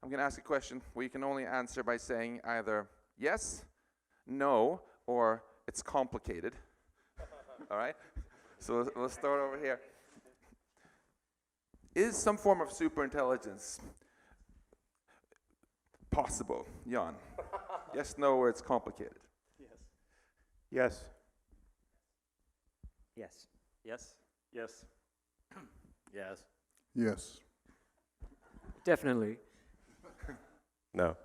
I'm going to ask a question where you can only answer by saying either yes, no, or it's complicated. All right? So we'll start over here. Is some form of superintelligence possible, Jan? Yes, no, or it's complicated? Yes. Yes. Yes. Yes. Yes. Yes. Definitely. No.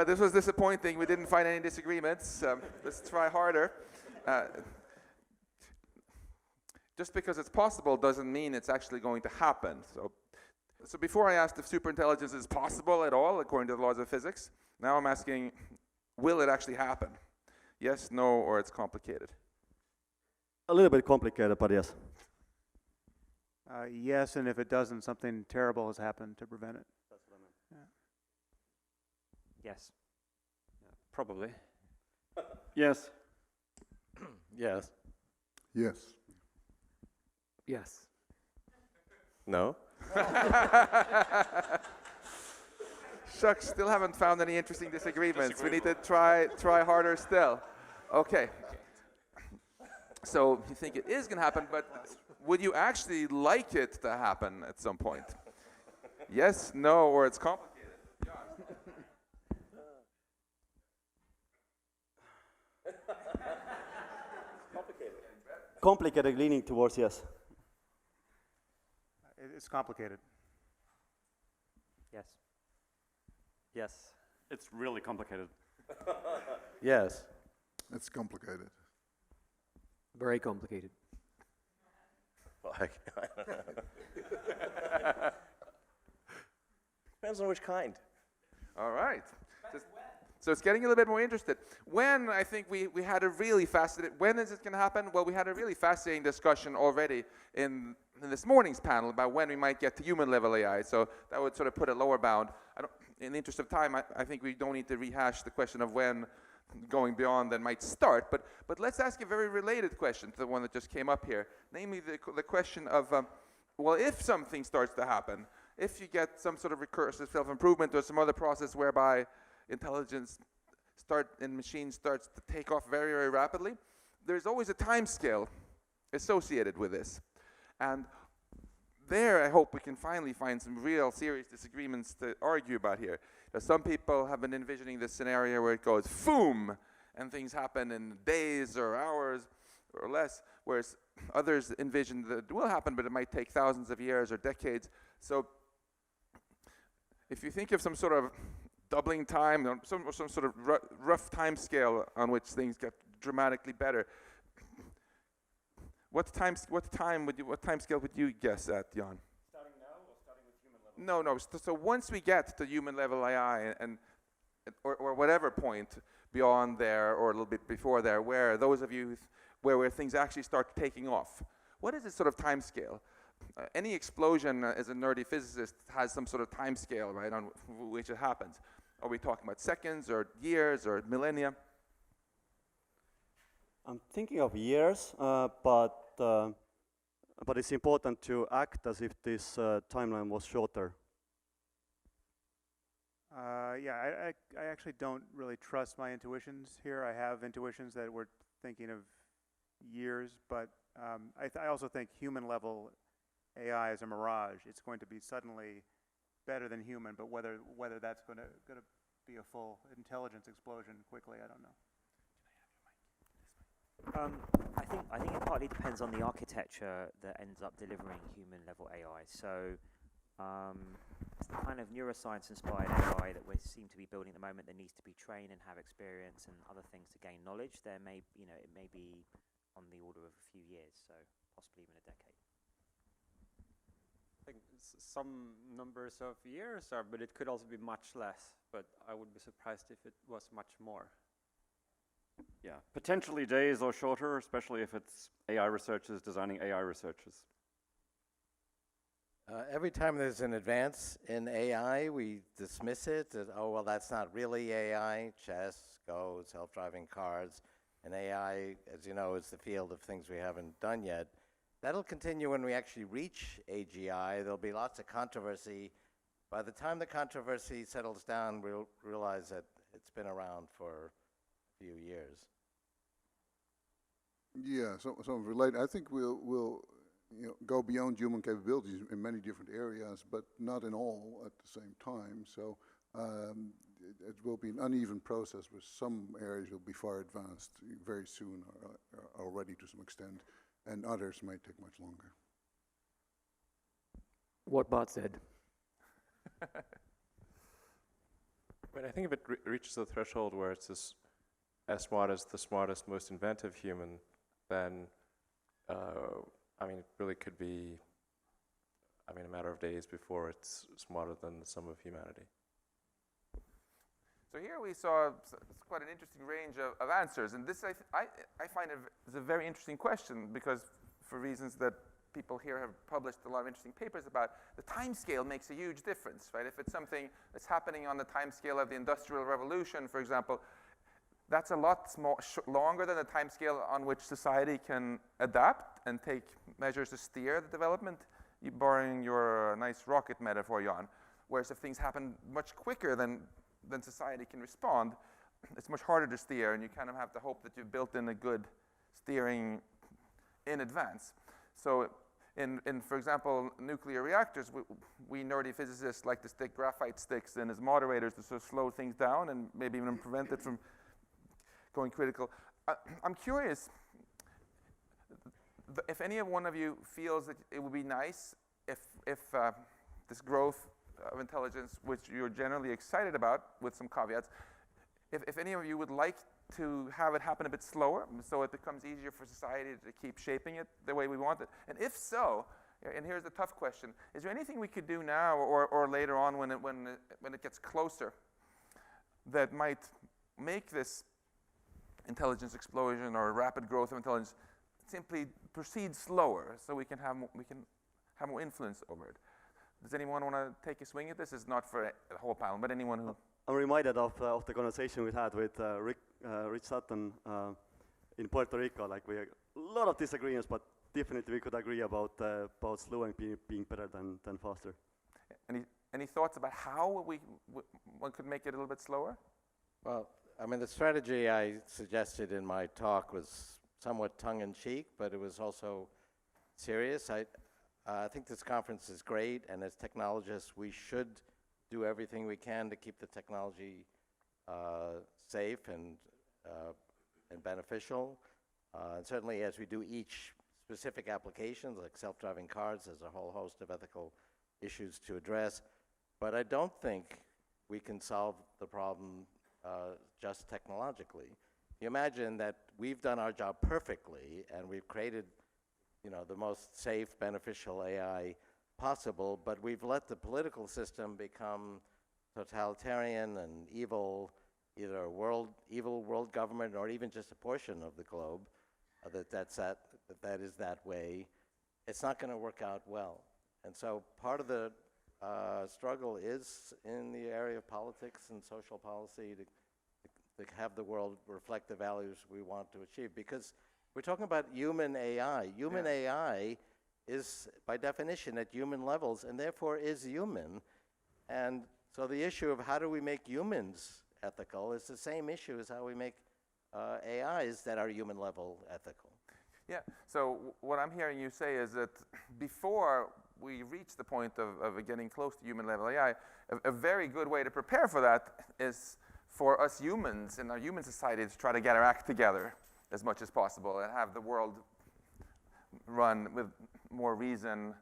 This was disappointing. We didn't find any disagreements. Let's try harder. Just because it's possible doesn't mean it's actually going to happen. So before I asked if superintelligence is possible at all, according to the laws of physics, now I'm asking, will it actually happen? Yes, no, or it's complicated? A little bit complicated, but yes. Yes, and if it doesn't, something terrible has happened to prevent it. That's what I meant. Yes. Probably. Yes. Yes. Yes. Yes. No. Shucks, still haven't found any interesting disagreements. We need to try harder still. Okay. So you think it is going to happen, but would you actually like it to happen at some point? Yes, no, or it's complicated? Complicated, leaning towards yes. It's complicated. Yes. Yes. It's really complicated. Yes. It's complicated. Very complicated. Depends on which kind. All right. So it's getting a little bit more interested. When, I think we had a really fascinating, when is it going to happen? Well, we had a really fascinating discussion already in this morning's panel about when we might get to human level AI. So that would sort of put a lower bound. In the interest of time, I think we don't need to rehash the question of when going beyond that might start. But let's ask a very related question to the one that just came up here. Namely the question of, well, if something starts to happen, if you get some sort of recursive self-improvement or some other process whereby intelligence in machines starts to take off very, very rapidly, there's always a time scale associated with this. And there, I hope we can finally find some real serious disagreements to argue about here. Some people have been envisioning this scenario where it goes boom, and things happen in days or hours or less, whereas others envision that it will happen, but it might take thousands of years or decades. So if you think of some sort of doubling time, or some sort of rough time scale on which things get dramatically better, what time scale would you guess at, Jan? Starting now or starting with human level? No. So once we get to human level AI or whatever point beyond there or a little bit before there, where those of you where things actually start taking off, what is this sort of time scale? Any explosion, as a nerdy physicist, has some sort of time scale, right, on which it happens. Are we talking about seconds or years or millennia? I'm thinking of years, but it's important to act as if this timeline was shorter. Yeah, I actually don't really trust my intuitions here. I have intuitions that we're thinking of years, but I also think human level AI is a mirage. It's going to be suddenly better than human, but whether that's going to be a full intelligence explosion quickly, I don't know. I think it partly depends on the architecture that ends up delivering human level AI. So it's the kind of neuroscience inspired AI that we seem to be building at the moment that needs to be trained and have experience and other things to gain knowledge. It may be on the order of a few years, so possibly even a decade. I think some numbers of years are, but it could also be much less. But I would be surprised if it was much more. Yeah, potentially days or shorter, especially if it's AI researchers designing AI researchers. Every time there's an advance in AI, we dismiss it as, oh, well, that's not really AI. Chess, Go, self-driving cars. And AI, as you know, is the field of things we haven't done yet. that'll continue when we actually reach AGI. There'll be lots of controversy. By the time the controversy settles down, we'll realize that it's been around for a few years. Yeah, so related. I think we'll go beyond human capabilities in many different areas, but not in all at the same time. So it will be an uneven process where some areas will be far advanced very soon or already to some extent, and others might take much longer. What Bart said. But I think if it reaches a threshold where it's as smart as the smartest, most inventive human, then I mean, it really could be, I mean, a matter of days before it's smarter than the sum of humanity. So here we saw quite an interesting range of answers, and this I find is a very interesting question, because for reasons that people here have published a lot of interesting papers about, the time scale makes a huge difference, right? If it's something that's happening on the time scale of the Industrial Revolution, for example, that's a lot longer than the time scale on which society can adapt and take measures to steer the development, borrowing your nice rocket metaphor, Jan. Whereas if things happen much quicker than society can respond, it's much harder to steer, and you kind of have to hope that you've built in a good steering in advance. So in for example, nuclear reactors, we nerdy physicists like to stick graphite sticks in as moderators to sort of slow things down and maybe even prevent it from going critical. I'm curious if any one of you feels that it would be nice if this growth of intelligence, which you're generally excited about with some caveats, if any of you would like to have it happen a bit slower so it becomes easier for society to keep shaping it the way we want it. And if so, and here's the tough question, is there anything we could do now or later on when it gets closer that might make this intelligence explosion or rapid growth of intelligence simply proceed slower so we can have more influence over it? Does anyone want to take a swing at this? It's not for the whole panel, but anyone who... I'm reminded of the conversation we had with Rich Sutton in Puerto Rico. Like, we had a lot of disagreements, but definitely we could agree about slowing being better than faster. Any thoughts about how one could make it a little bit slower? Well, I mean, the strategy I suggested in my talk was somewhat tongue-in-cheek, but it was also serious. I think this conference is great, and as technologists, we should do everything we can to keep the technology safe and beneficial. And certainly, as we do each specific applications, like self-driving cars, there's a whole host of ethical issues to address. But I don't think we can solve the problem just technologically. You imagine that we've done our job perfectly, and we've created, the most safe, beneficial AI possible, but we've let the political system become totalitarian and evil, either evil world government or even just a portion of the globe that is that way. It's not going to work out well. And so part of the struggle is in the area of politics and social policy to have the world reflect the values we want to achieve. Because we're talking about human AI. Human AI is, by definition, at human levels, and therefore is human. And so the issue of how do we make humans ethical is the same issue as how we make AIs that are human level ethical. Yeah, so what I'm hearing you say is that before we reach the point of getting close to human level AI, a very good way to prepare for that is for us humans in our human society to try to get our act together as much as possible and have the world run with more reason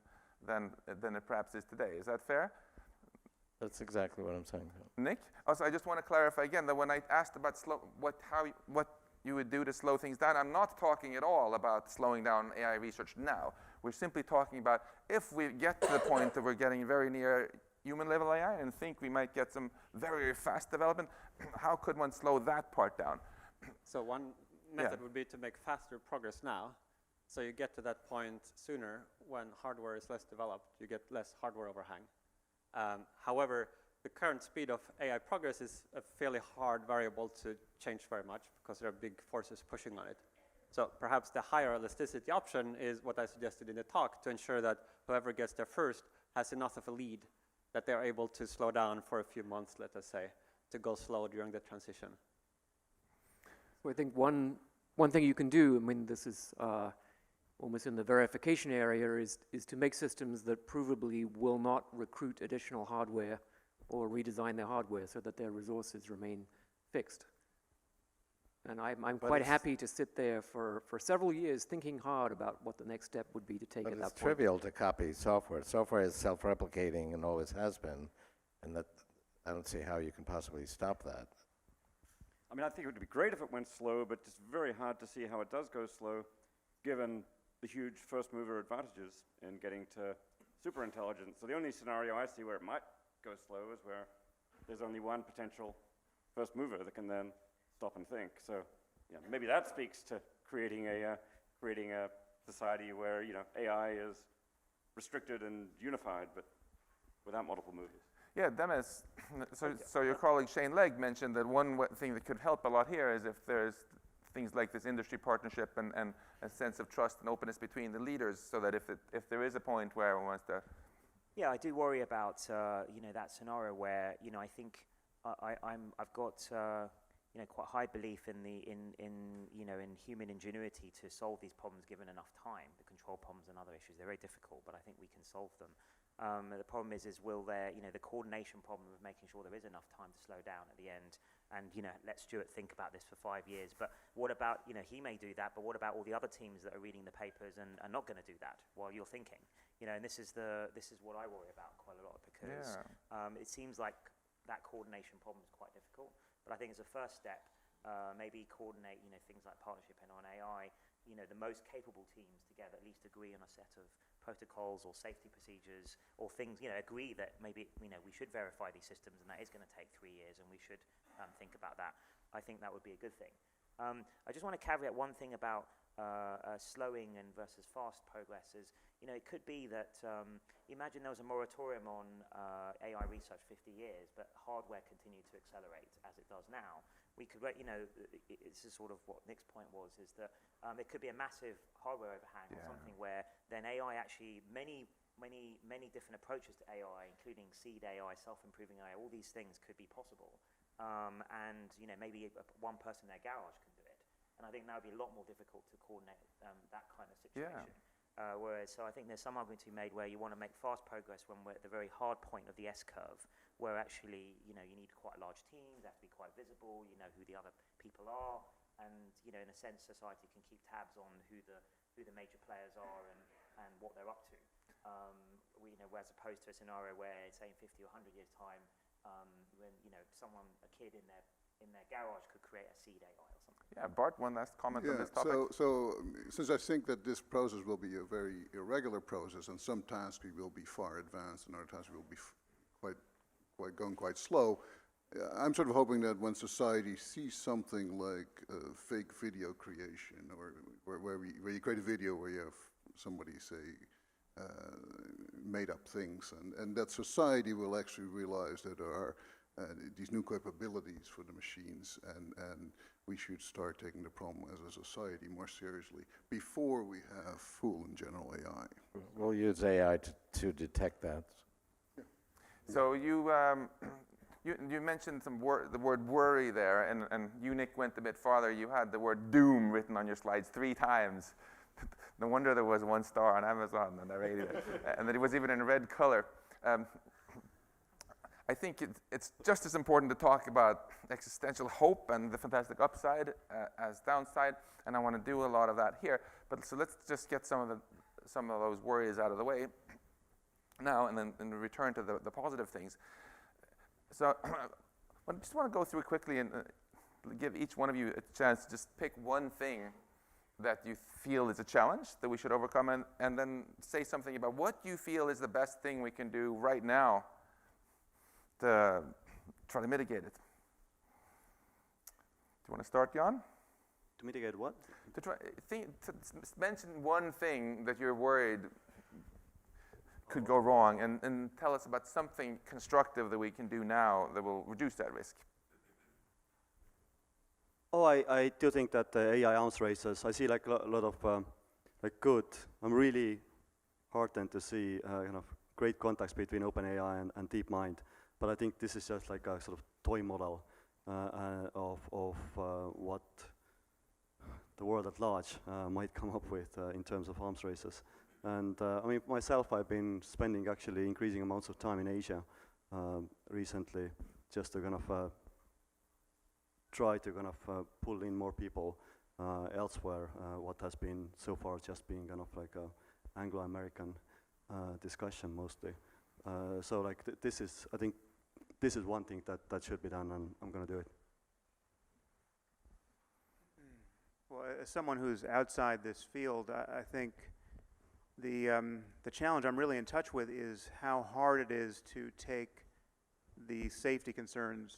than it perhaps is today. Is that fair? That's exactly what I'm saying. Nick? Also, I just want to clarify again that when I asked about what you would do to slow things down, I'm not talking at all about slowing down AI research now. We're simply talking about if we get to the point that we're getting very near human level AI and think we might get some very, very fast development, how could one slow that part down? So one method would be to make faster progress now. So you get to that point sooner when hardware is less developed. You get less hardware overhang. However, the current speed of AI progress is a fairly hard variable to change very much because there are big forces pushing on it. So perhaps the higher elasticity option is what I suggested in the talk, to ensure that whoever gets there first has enough of a lead that they're able to slow down for a few months, let us say, to go slow during the transition. So I think one thing you can do, I mean, this is almost in the verification area, is to make systems that provably will not recruit additional hardware or redesign their hardware so that their resources remain fixed. And I'm quite happy to sit there for several years thinking hard about what the next step would be to take at that point. But it's trivial to copy software. Software is self-replicating and always has been, and that I don't see how you can possibly stop that. I mean, I think it would be great if it went slow, but it's very hard to see how it does go slow, given the huge first mover advantages in getting to superintelligence. So the only scenario I see where it might go slow is where there's only one potential first mover that can then stop and think. So yeah, maybe that speaks to creating a society where, you know, AI is restricted and unified, but without multiple movers. Yeah, Demis, so your colleague Shane Legg mentioned that one thing that could help a lot here is if there's things like this industry partnership and a sense of trust and openness between the leaders, so that if there is a point where everyone wants to... Yeah, I do worry about you know, that scenario where, you know, I think I've got you know, quite high belief in you know, in human ingenuity to solve these problems given enough time. The control problems and other issues, they're very difficult, but I think we can solve them. The problem is will there, you know, the coordination problem of making sure there is enough time to slow down at the end, and, you know, let Stuart think about this for 5 years. But what about, you know, he may do that, but what about all the other teams that are reading the papers and are not going to do that while you're thinking? You know, and this is what I worry about quite a lot, because it seems like that coordination problem is quite difficult. But I think as a first step, maybe coordinate, you know, things like partnership and on AI, you know, the most capable teams together at least agree on a set of protocols or safety procedures or things, you know, agree that maybe, you know, we should verify these systems and that is going to take 3 years and we should think about that. I think that would be a good thing. I just want to caveat one thing about slowing and versus fast progress is, you know, it could be that, imagine there was a moratorium on AI research 50 years, but hardware continued to accelerate as it does now. We could, you know, this is sort of what Nick's point was, is that there could be a massive hardware overhang or something where then AI actually, many different approaches to AI, including seed AI, self-improving AI, all these things could be possible. And, you know, maybe one person in their garage can do it. And I think that would be a lot more difficult to coordinate that kind of situation. So I think there's some argument to be made where you want to make fast progress when we're at the very hard point of the S-curve, where actually, you know, you need quite large teams, they have to be quite visible, you know who the other people are, and, you know, in a sense, society can keep tabs on who the major players are and what they're up to. You know, as opposed to a scenario where, say, in 50 or 100 years' time, when, you know, a kid in their garage could create a seed AI or something. Yeah, Bart, one last comment on this topic. So since I think that this process will be a very irregular process, and some tasks will be far advanced and other tasks will be going quite slow, I'm sort of hoping that when society sees something like fake video creation, or where you create a video where you have somebody say made up things, and that society will actually realize that there are these new capabilities for the machines, and we should start taking the problem as a society more seriously before we have full and general AI. We'll use AI to detect that. So you mentioned the word worry there, and you, Nick, went a bit farther. You had the word doom written on your slides 3 times. No wonder there was 1 star on Amazon, and I rated it. And that it was even in red color. I think it's just as important to talk about existential hope and the fantastic upside as downside, and I want to do a lot of that here. But so let's just get some of those worries out of the way now, and then return to the positive things. So I just want to go through quickly and give each one of you a chance to just pick one thing that you feel is a challenge that we should overcome, and then say something about what you feel is the best thing we can do right now to try to mitigate it. Do you want to start, Jan? To mitigate what? To mention one thing that you're worried could go wrong, and tell us about something constructive that we can do now that will reduce that risk. Oh, I do think that the AI arms races, I see like a lot of like good. I'm really heartened to see kind of great contacts between OpenAI and DeepMind, but I think this is just like a sort of toy model of what the world at large might come up with in terms of arms races. And I mean, myself, I've been spending actually increasing amounts of time in Asia recently, just to kind of try to kind of pull in more people elsewhere. What has been so far just being kind of like a Anglo-American discussion mostly. So like this is, I think, this is one thing that should be done, and I'm going to do it. Well, as someone who's outside this field, I think the challenge I'm really in touch with is how hard it is to take the safety concerns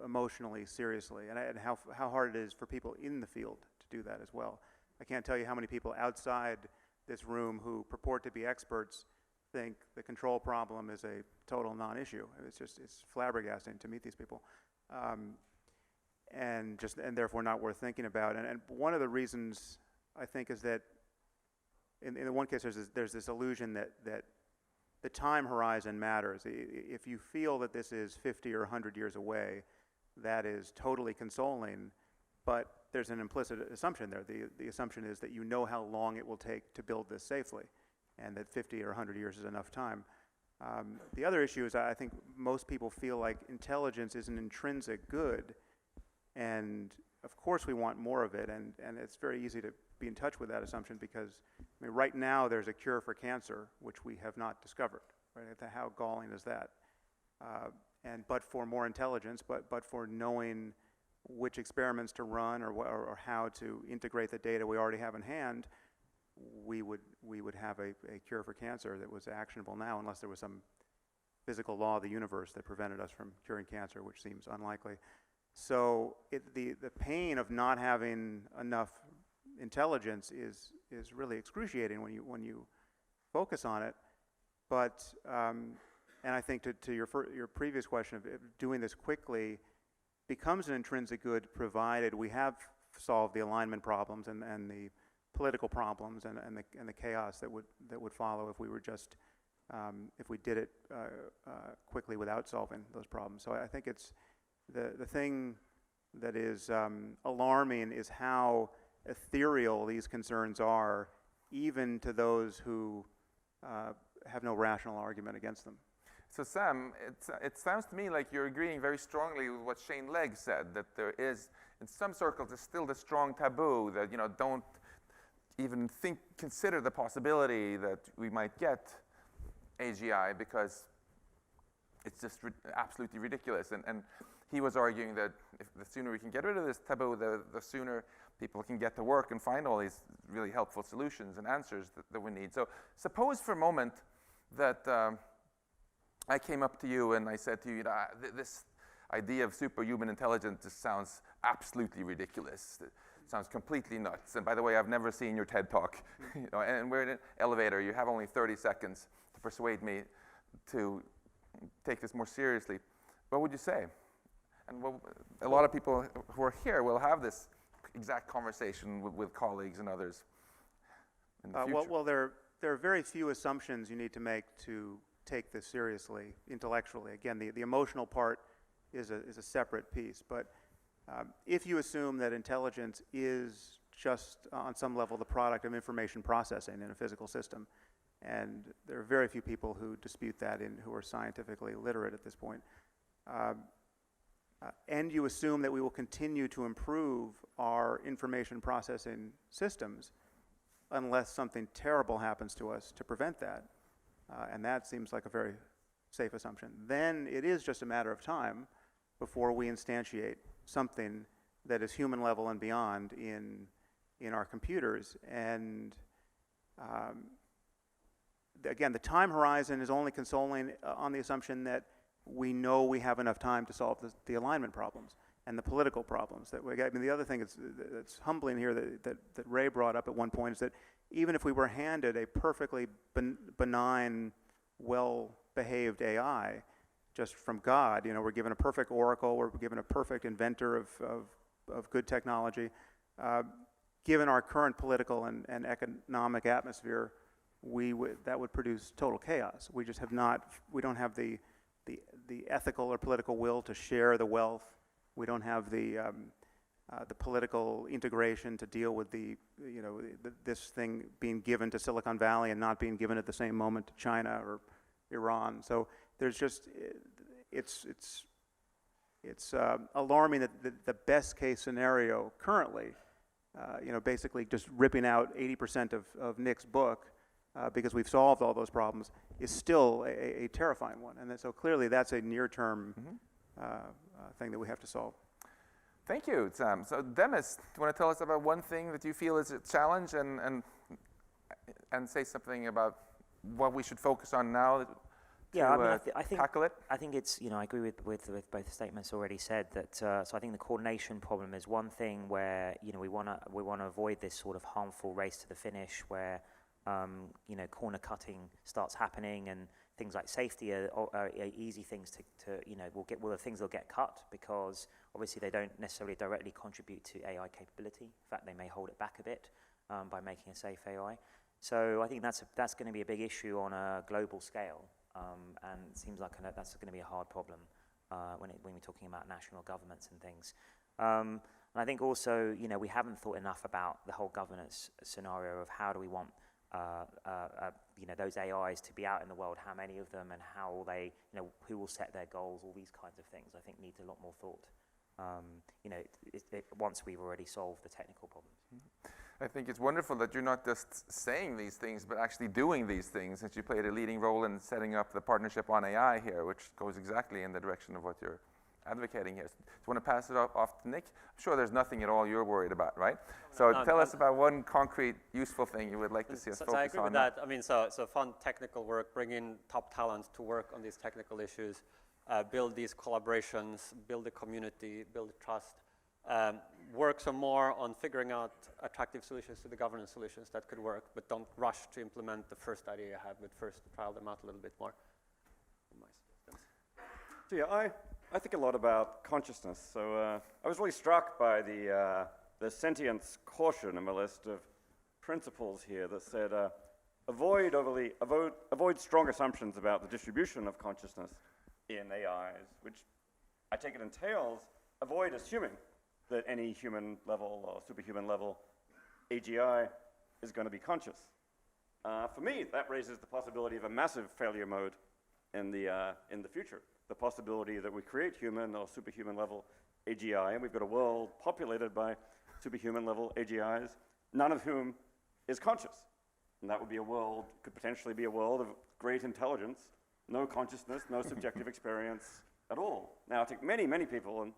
emotionally seriously, and how hard it is for people in the field to do that as well. I can't tell you how many people outside this room who purport to be experts think the control problem is a total non-issue. It's flabbergasting to meet these people, and therefore not worth thinking about. And one of the reasons I think is that in the one case there's this illusion that the time horizon matters. If you feel that this is 50 or 100 years away, that is totally consoling, but there's an implicit assumption there. The assumption is that you know how long it will take to build this safely, and that 50 or 100 years is enough time. The other issue is I think most people feel like intelligence is an intrinsic good, and of course we want more of it, and it's very easy to be in touch with that assumption because I mean, right now there's a cure for cancer, which we have not discovered. Right? How galling is that? But for more intelligence, but for knowing which experiments to run or how to integrate the data we already have in hand, we would have a cure for cancer that was actionable now, unless there was some physical law of the universe that prevented us from curing cancer, which seems unlikely. So the pain of not having enough intelligence is really excruciating when you focus on it. But and I think to your previous question of doing this quickly becomes an intrinsic good, provided we have solved the alignment problems and the political problems and the chaos that would follow if we were just if we did it quickly without solving those problems. So I think it's the thing that is alarming is how ethereal these concerns are, even to those who have no rational argument against them. So Sam, it sounds to me like you're agreeing very strongly with what Shane Legg said, that there is, in some circles, there's still the strong taboo that, don't even consider the possibility that we might get AGI because it's just absolutely ridiculous. And he was arguing that if the sooner we can get rid of this taboo, the sooner people can get to work and find all these really helpful solutions and answers that we need. So suppose for a moment that I came up to you and I said to you, this idea of superhuman intelligence just sounds absolutely ridiculous. It sounds completely nuts. And by the way, I've never seen your TED Talk. And we're in an elevator. You have only 30 seconds to persuade me to take this more seriously. What would you say? And a lot of people who are here will have this exact conversation with colleagues and others in the future. Well, there are very few assumptions you need to make to take this seriously intellectually. Again, the emotional part is a separate piece. But if you assume that intelligence is just on some level the product of information processing in a physical system, and there are very few people who dispute that who are scientifically literate at this point, and you assume that we will continue to improve our information processing systems unless something terrible happens to us to prevent that, and that seems like a very safe assumption, then it is just a matter of time before we instantiate something that is human level and beyond in our computers. And again, the time horizon is only consoling on the assumption that we know we have enough time to solve the alignment problems and the political problems that we get. I mean, the other thing that's humbling here that Ray brought up at one point is that even if we were handed a perfectly benign, well-behaved AI just from God, we're given a perfect oracle, we're given a perfect inventor of of good technology. Given our current political and economic atmosphere, that would produce total chaos. We just we don't have the ethical or political will to share the wealth. We don't have the political integration to deal with this thing being given to Silicon Valley and not being given at the same moment to China or Iran. So there's just, it's alarming that the best case scenario currently, basically just ripping out 80% of Nick's book because we've solved all those problems, is still a terrifying one. And so clearly that's a near-term thing that we have to solve. Thank you, Sam. So Demis, do you want to tell us about one thing that you feel is a challenge and say something about what we should focus on now to I think tackle it? I think it's, I agree with both statements already said that, so I think the coordination problem is one thing where, we want to avoid this sort of harmful race to the finish where, corner cutting starts happening and things like safety are easy things to the things will get cut because obviously they don't necessarily directly contribute to AI capability. In fact, they may hold it back a bit by making a safe AI. So I think that's going to be a big issue on a global scale, and it seems like that's going to be a hard problem when we're talking about national governments and things. And I think also, we haven't thought enough about the whole governance scenario of how do we want those AIs to be out in the world, how many of them, and how will they, who will set their goals, all these kinds of things, I think needs a lot more thought. Once we've already solved the technical problems. I think it's wonderful that you're not just saying these things, but actually doing these things, since you played a leading role in setting up the partnership on AI here, which goes exactly in the direction of what you're advocating here. Do you want to pass it off to Nick? I'm sure there's nothing at all you're worried about, right? So tell us about one concrete, useful thing you would like to see us focus on. I agree with that. I mean, so fun technical work, bring in top talent to work on these technical issues, build these collaborations, build a community, build trust, work some more on figuring out attractive solutions to the governance solutions that could work, but don't rush to implement the first idea you have, but first trial them out a little bit more. So yeah, I think a lot about consciousness. So I was really struck by the sentience caution in my list of principles here that said avoid strong assumptions about the distribution of consciousness in AIs, which I take it entails avoid assuming that any human level or superhuman level AGI is going to be conscious. For me, that raises the possibility of a massive failure mode in the future. The possibility that we create human or superhuman level AGI, and we've got a world populated by superhuman level AGIs, none of whom is conscious. And that would be could potentially be a world of great intelligence, no consciousness, no subjective experience at all. Now, I think many, many people, and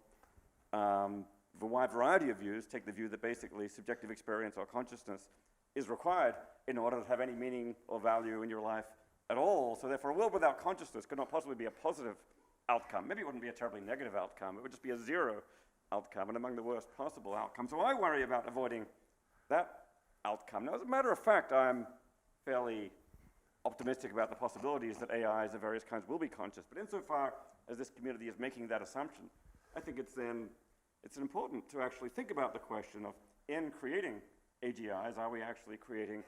a wide variety of views, take the view that basically subjective experience or consciousness is required in order to have any meaning or value in your life at all. So therefore, a world without consciousness could not possibly be a positive outcome. Maybe it wouldn't be a terribly negative outcome. It would just be a zero outcome and among the worst possible outcomes. So I worry about avoiding that outcome. Now, as a matter of fact, I'm fairly optimistic about the possibilities that AIs of various kinds will be conscious. But insofar as this community is making that assumption, I think it's important to actually think about the question of, in creating AGIs, are we actually creating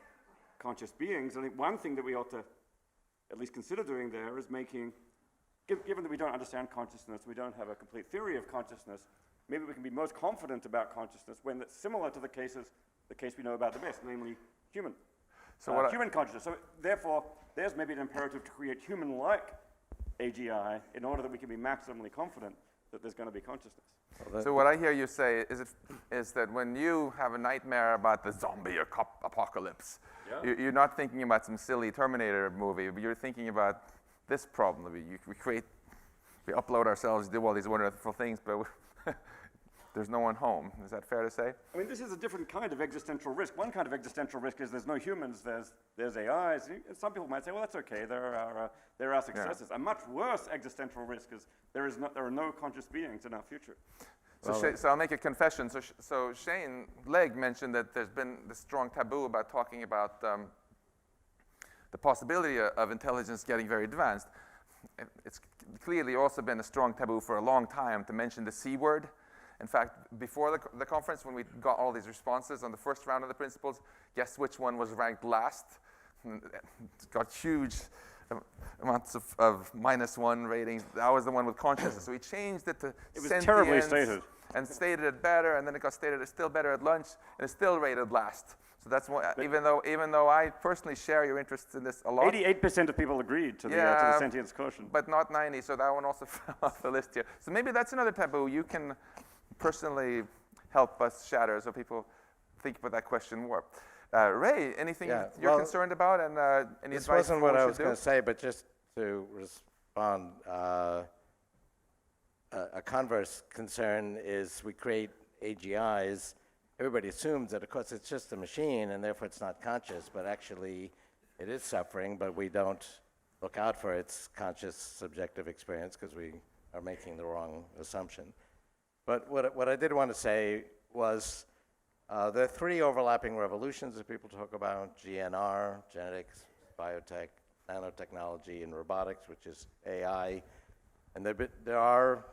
conscious beings? I think one thing that we ought to at least consider doing there is given that we don't understand consciousness, we don't have a complete theory of consciousness, maybe we can be most confident about consciousness when it's similar to the case we know about the best, namely human consciousness. So therefore, there's maybe an imperative to create human-like AGI in order that we can be maximally confident that there's going to be consciousness. So what I hear you say is that when you have a nightmare about the zombie apocalypse, you're not thinking about some silly Terminator movie, but you're thinking about this problem. We upload ourselves, do all these wonderful things, but there's no one home. Is that fair to say? I mean, this is a different kind of existential risk. One kind of existential risk is there's no humans, there's AIs. And some people might say, well, that's okay, there are successes. Yeah. A much worse existential risk is there are no conscious beings in our future. So I'll make a confession. So Shane Legg mentioned that there's been this strong taboo about talking about the possibility of intelligence getting very advanced. It's clearly also been a strong taboo for a long time to mention the C word. In fact, before the conference, when we got all these responses on the first round of the principles, guess which one was ranked last? It got huge amounts of -1 ratings. That was the one with consciousness. So we changed it to It was terribly sentience stated. and stated it better, and then it got stated it's still better at lunch, and it's still rated last. So that's why, even though I personally share your interests in this a lot. 88% of people agreed to the sentience quotient. But not 90, so that one also fell off the list here. So maybe that's another taboo you can personally help us shatter so people think about that question more. Ray, anything you're concerned about, and any advice? This wasn't what I was going to say, but just to respond, a converse concern is we create AGIs. Everybody assumes that, of course, it's just a machine, and therefore it's not conscious, but actually it is suffering, but we don't look out for its conscious subjective experience because we are making the wrong assumption. But what I did want to say was there are 3 overlapping revolutions that people talk about: GNR, genetics, biotech, nanotechnology, and robotics, which is AI. And there are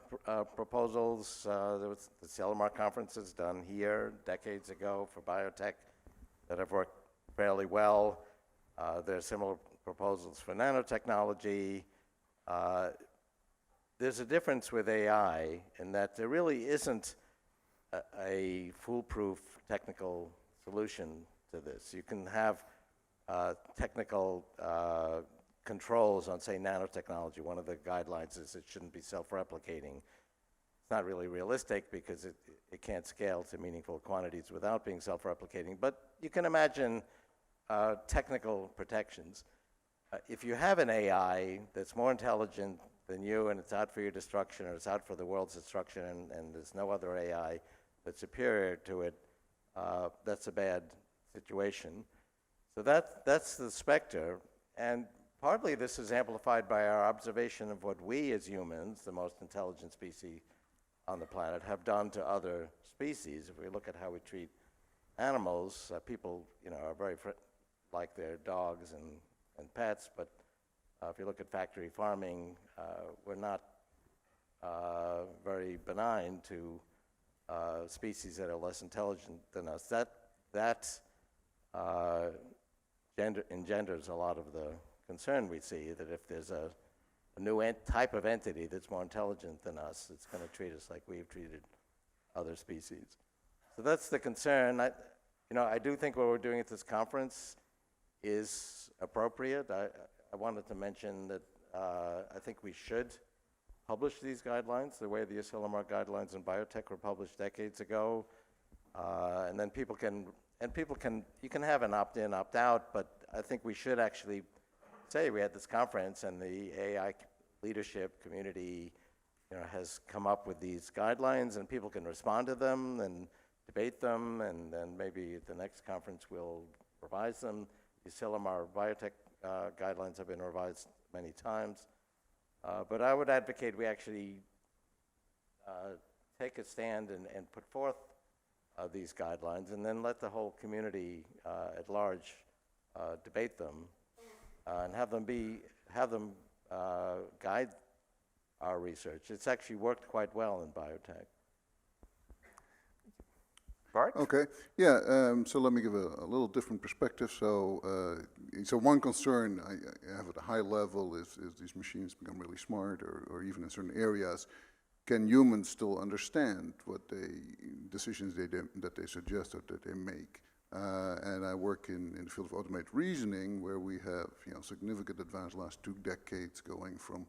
proposals, there was the Cellamar conferences done here decades ago for biotech that have worked fairly well. There are similar proposals for nanotechnology. There's a difference with AI in that there really isn't a foolproof technical solution to this. You can have technical controls on, say, nanotechnology. One of the guidelines is it shouldn't be self-replicating. It's not really realistic because it can't scale to meaningful quantities without being self-replicating. But you can imagine technical protections. If you have an AI that's more intelligent than you and it's out for your destruction or it's out for the world's destruction and there's no other AI that's superior to it, that's a bad situation. So that's the specter. And partly this is amplified by our observation of what we as humans, the most intelligent species on the planet, have done to other species. If we look at how we treat animals, people are very like their dogs and pets, but if you look at factory farming, we're not very benign to species that are less intelligent than us. That engenders a lot of the concern we see, that if there's a new type of entity that's more intelligent than us, it's going to treat us like we've treated other species. So that's the concern. I do think what we're doing at this conference is appropriate. I wanted to mention that I think we should publish these guidelines the way the Cellamar guidelines in biotech were published decades ago, and then you can have an opt-in, opt-out, but I think we should actually say we had this conference and the AI leadership community has come up with these guidelines, and people can respond to them and debate them, and then maybe at the next conference we'll revise them. The Cellamar biotech guidelines have been revised many times, but I would advocate we actually take a stand and put forth these guidelines, and then let the whole community at large debate them, and have them guide our research. It's actually worked quite well in biotech. Bart? Okay, yeah, so let me give a little different perspective. So one concern I have at a high level is these machines become really smart, or even in certain areas, can humans still understand what decisions that they suggest or that they make? And I work in the field of automated reasoning, where we have significant advance last 2 decades, going from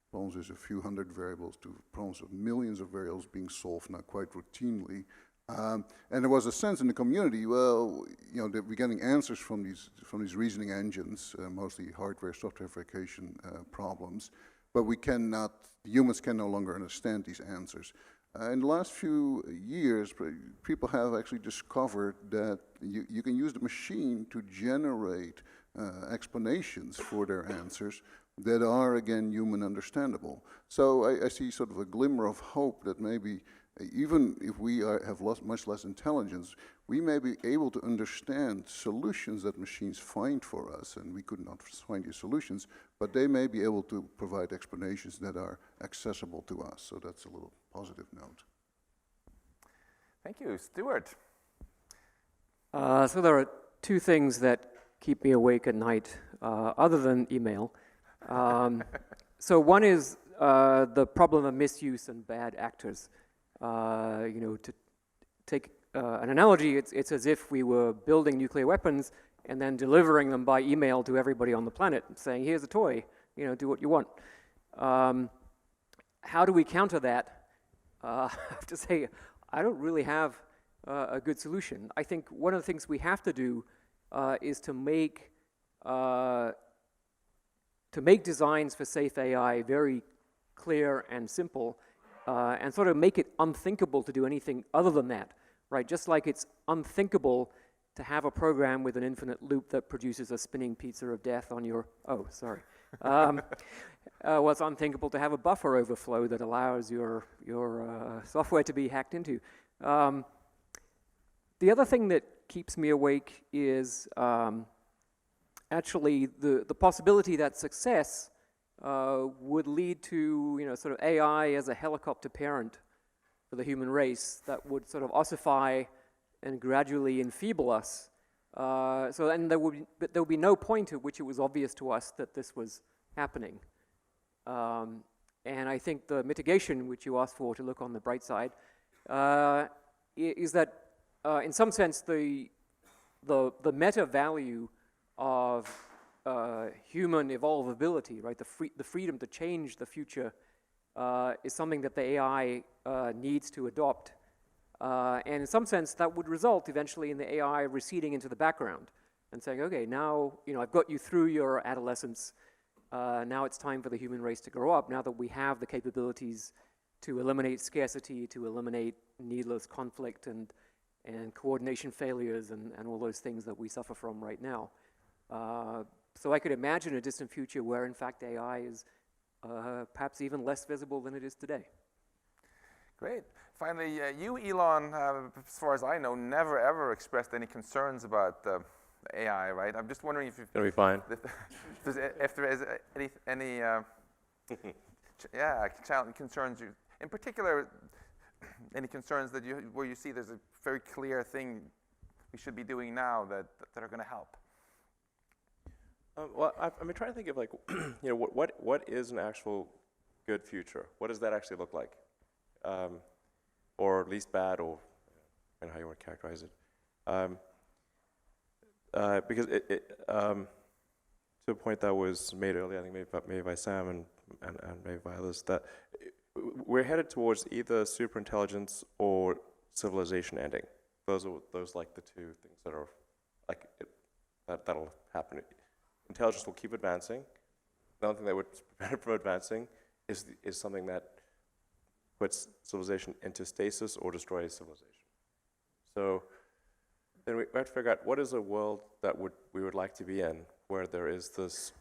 problems with a few hundred variables to problems with millions of variables being solved now quite routinely. And there was a sense in the community, well, that we're getting answers from these reasoning engines, mostly hardware, software verification problems, but humans can no longer understand these answers. In the last few years, people have actually discovered that you can use the machine to generate explanations for their answers that are, again, human understandable. So I see sort of a glimmer of hope that maybe even if we have much less intelligence, we may be able to understand solutions that machines find for us, and we could not find these solutions, but they may be able to provide explanations that are accessible to us. So that's a little positive note. Thank you. Stuart? So there are two things that keep me awake at night, other than email. So one is the problem of misuse and bad actors. To take an analogy, it's as if we were building nuclear weapons and then delivering them by email to everybody on the planet, saying, here's a toy, do what you want. How do we counter that? I have to say, I don't really have a good solution. I think one of the things we have to do is to make designs for safe AI very clear and simple, and sort of make it unthinkable to do anything other than that, right? Just like it's unthinkable to have a program with an infinite loop that produces a spinning pizza of death on your, well, it's unthinkable to have a buffer overflow that allows your software to be hacked into. The other thing that keeps me awake is actually the possibility that success would lead to sort of AI as a helicopter parent for the human race that would sort of ossify and gradually enfeeble us. So then there would be no point at which it was obvious to us that this was happening. And I think the mitigation, which you asked for to look on the bright side, is that in some sense the meta value of human evolvability, right, the freedom to change the future, is something that the AI needs to adopt. And in some sense, that would result eventually in the AI receding into the background and saying, okay, now I've got you through your adolescence. Now it's time for the human race to grow up, now that we have the capabilities to eliminate scarcity, to eliminate needless conflict and coordination failures and all those things that we suffer from right now. So I could imagine a distant future where, in fact, AI is perhaps even less visible than it is today. Great. Finally, you, Elon, as far as I know, never ever expressed any concerns about AI, right? I'm just wondering if you've... It'll be fine. If there is any concerns, in particular, any concerns that where you see there's a very clear thing we should be doing now that are going to help. Well, I've been trying to think of like, what is an actual good future? What does that actually look like? Or at least bad, or how you want to characterize it. Because to a point that was made earlier, I think maybe by Sam and maybe by others, that we're headed towards either superintelligence or civilization ending. Those like the two things that are like that'll happen. Intelligence will keep advancing. The only thing that would prevent it from advancing is something that puts civilization into stasis or destroys civilization. So then we have to figure out what is a world that we would like to be in, where there is this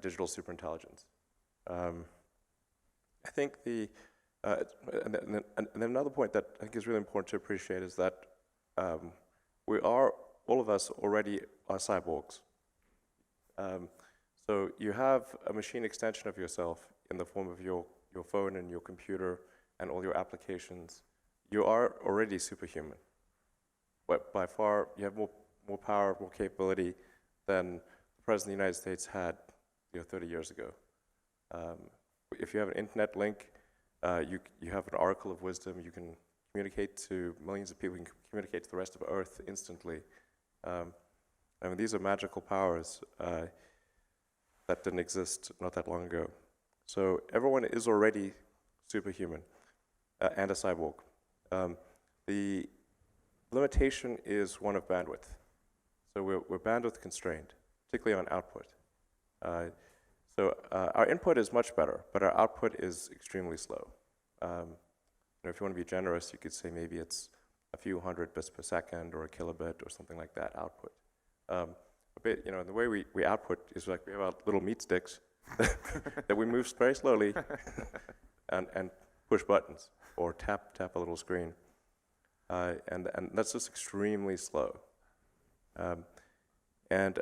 digital superintelligence. I think and then another point that I think is really important to appreciate is that all of us already are cyborgs. So you have a machine extension of yourself in the form of your phone and your computer and all your applications. You are already superhuman. But by far, you have more power, more capability than the President of the United States had 30 years ago. If you have an internet link, you have an oracle of wisdom. You can communicate to millions of people. You can communicate to the rest of Earth instantly. These are magical powers that didn't exist not that long ago. So everyone is already superhuman and a cyborg. The limitation is one of bandwidth. So we're bandwidth constrained, particularly on output. So our input is much better, but our output is extremely slow. If you want to be generous, you could say maybe it's a few hundred bits per second or a kilobit or something like that output. The way we output is like we have our little meat sticks that we move very slowly and push buttons or tap a little screen. And that's just extremely slow. Compare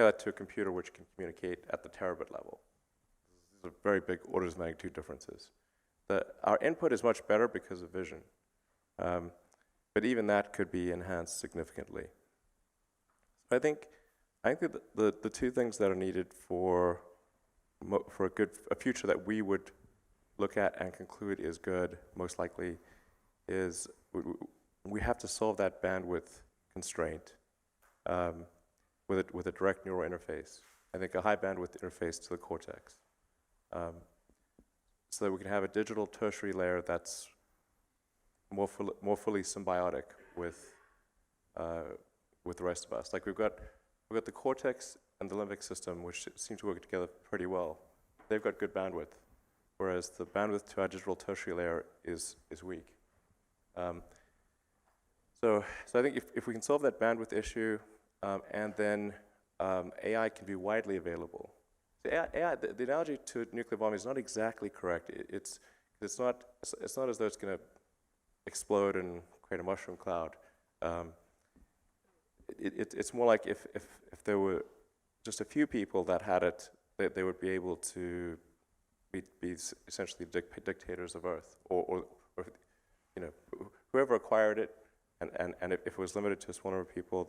that to a computer which can communicate at the terabit level. These are very big orders of magnitude differences. our input is much better because of vision. But even that could be enhanced significantly. I think that the two things that are needed for a future that we would look at and conclude is good, most likely, is we have to solve that bandwidth constraint with a direct neural interface. I think a high bandwidth interface to the cortex, so that we can have a digital tertiary layer that's more fully symbiotic with the rest of us. Like we've got the cortex and the limbic system, which seem to work together pretty well. They've got good bandwidth, whereas the bandwidth to our digital tertiary layer is weak. So I think if we can solve that bandwidth issue, and then AI can be widely available. So AI, the analogy to nuclear bombing is not exactly correct. It's not as though it's going to explode and create a mushroom cloud. It's more like if there were just a few people that had it, they would be able to be essentially dictators of Earth, or whoever acquired it, and if it was limited to a small number of people,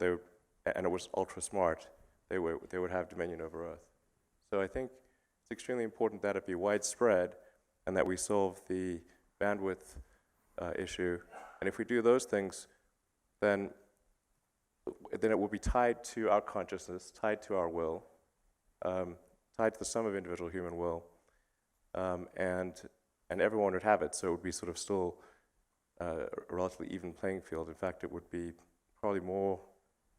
and it was ultra smart, they would have dominion over Earth. So I think it's extremely important that it be widespread, and that we solve the bandwidth issue. And if we do those things, then it will be tied to our consciousness, tied to our will, tied to the sum of individual human will, and everyone would have it. So it would be sort of still a relatively even playing field. In fact, it would be probably more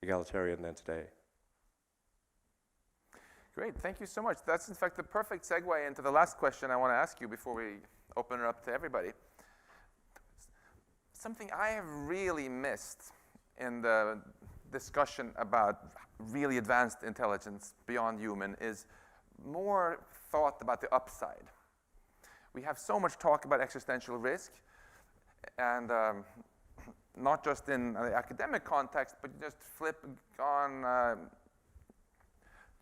egalitarian than today. Great, thank you so much. That's in fact the perfect segue into the last question I want to ask you before we open it up to everybody. Something I have really missed in the discussion about really advanced intelligence beyond human is more thought about the upside. We have so much talk about existential risk, and not just in the academic context, but just flip on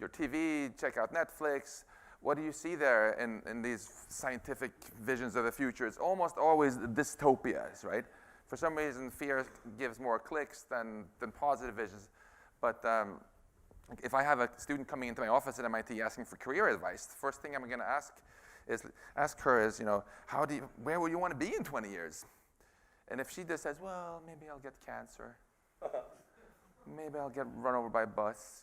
your TV, check out Netflix. What do you see there in these scientific visions of the future? It's almost always dystopias, right? For some reason, fear gives more clicks than positive visions. But if I have a student coming into my office at MIT asking for career advice, the first thing I'm going to ask her is, where will you want to be in 20 years? And if she just says, well, maybe I'll get cancer, maybe I'll get run over by a bus,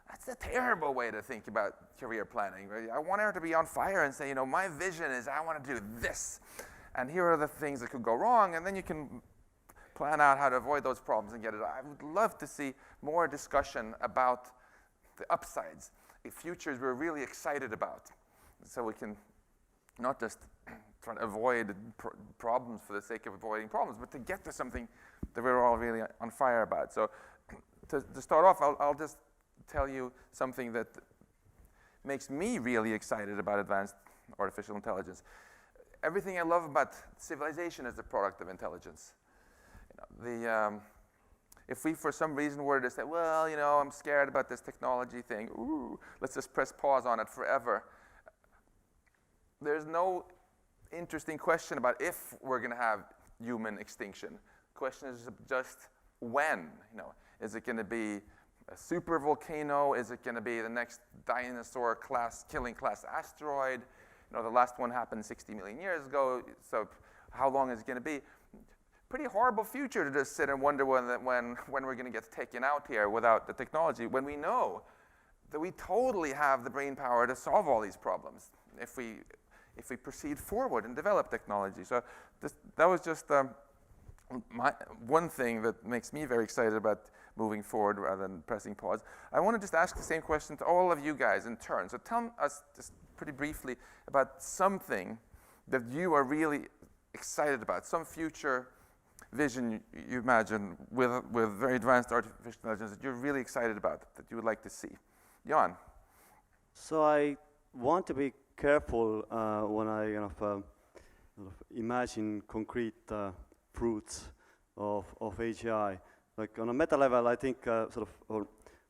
that's a terrible way to think about career planning, right? I want her to be on fire and say, my vision is I want to do this. And here are the things that could go wrong, and then you can plan out how to avoid those problems and get it. I would love to see more discussion about the upsides, the futures we're really excited about, so we can not just try to avoid problems for the sake of avoiding problems, but to get to something that we're all really on fire about. So to start off, I'll just tell you something that makes me really excited about advanced artificial intelligence. Everything I love about civilization is the product of intelligence. If we, for some reason, were to say, well, I'm scared about this technology thing, let's just press pause on it forever. There's no interesting question about if we're going to have human extinction. The question is just when. Is it going to be a super volcano? Is it going to be the next dinosaur killing class asteroid? The last one happened 60 million years ago, so how long is it going to be? Pretty horrible future to just sit and wonder when we're going to get taken out here without the technology, when we know that we totally have the brain power to solve all these problems if we proceed forward and develop technology. So that was just one thing that makes me very excited about moving forward rather than pressing pause. I want to just ask the same question to all of you guys in turn. So tell us just pretty briefly about something that you are really excited about, some future vision you imagine with very advanced artificial intelligence that you're really excited about, that you would like to see. Jan? So I want to be careful when I imagine concrete fruits of AGI. Like on a meta level, I think or